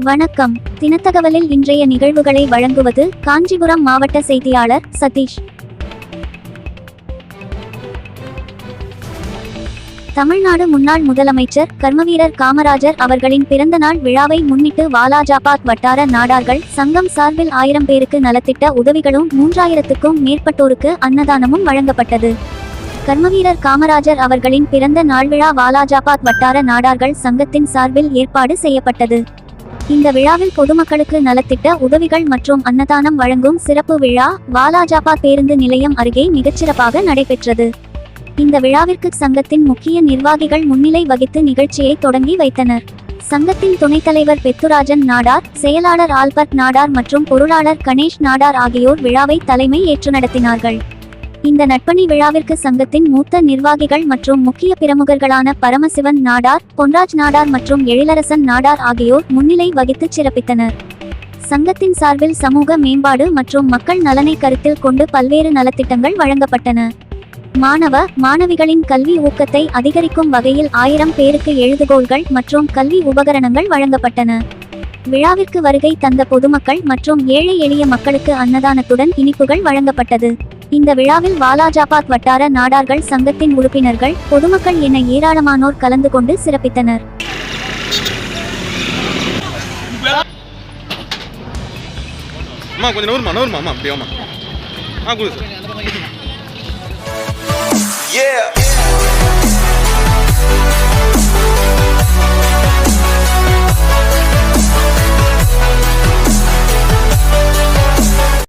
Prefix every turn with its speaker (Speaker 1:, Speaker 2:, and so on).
Speaker 1: வணக்கம். தினத்தகவலில் இன்றைய நிகழ்வுகளை வழங்குவது காஞ்சிபுரம் மாவட்ட செய்தியாளர் சதீஷ். தமிழ்நாடு முன்னாள் முதலமைச்சர் கர்மவீரர் காமராஜர் அவர்களின் பிறந்தநாள் விழாவை முன்னிட்டு வாலாஜாபாத் வட்டார நாடார்கள் சங்கம் சார்பில் 1000 பேருக்கு நலத்திட்ட உதவிகளும் 3000க்கும் மேற்பட்டோருக்கு அன்னதானமும் வழங்கப்பட்டது. கர்மவீரர் காமராஜர் அவர்களின் பிறந்த நாள் விழா வாலாஜாபாத் வட்டார நாடார்கள் சங்கத்தின் சார்பில் ஏற்பாடு செய்யப்பட்டது. இந்த விழாவில் பொதுமக்களுக்கு நலத்திட்ட உதவிகள் மற்றும் அன்னதானம் வழங்கும் சிறப்பு விழா வாலாஜாபாத் பேருந்து நிலையம் அருகே மிகச்சிறப்பாக நடைபெற்றது. இந்த விழாவிற்கு சங்கத்தின் முக்கிய நிர்வாகிகள் முன்னிலை வகித்து நிகழ்ச்சியை தொடங்கி வைத்தனர். சங்கத்தின் துணைத் தலைவர் பெத்துராஜன் நாடார், செயலாளர் ஆல்பர்ட் நாடார் மற்றும் பொருளாளர் கணேஷ் நாடார் ஆகியோர் விழாவை தலைமை ஏற்று நடத்தினார்கள். இந்த நட்பணி விழாவிற்கு சங்கத்தின் மூத்த நிர்வாகிகள் மற்றும் முக்கிய பிரமுகர்களான பரமசிவன் நாடார், பொன்ராஜ் நாடார் மற்றும் எழிலரசன் நாடார் ஆகியோர் முன்னிலை வகித்து சிறப்பித்தனர். சங்கத்தின் சார்பில் சமூக மேம்பாடு மற்றும் மக்கள் நலனை கருத்தில் கொண்டு பல்வேறு நலத்திட்டங்கள் வழங்கப்பட்டன. மாணவிகளின் கல்வி ஊக்கத்தை அதிகரிக்கும் வகையில் 1000 பேருக்கு எழுதுகோல்கள் மற்றும் கல்வி உபகரணங்கள் வழங்கப்பட்டன. விழாவிற்கு வருகை தந்த பொதுமக்கள் மற்றும் ஏழை எளிய மக்களுக்கு அன்னதானத்துடன் இனிப்புகள் வழங்கப்பட்டது. இந்த விழாவில் வாலாஜாபாத் வட்டார நாடார்கள் சங்கத்தின் உறுப்பினர்கள், பொதுமக்கள் என ஏராளமானோர் கலந்து கொண்டு சிறப்பித்தனர்.
Speaker 2: Yeah.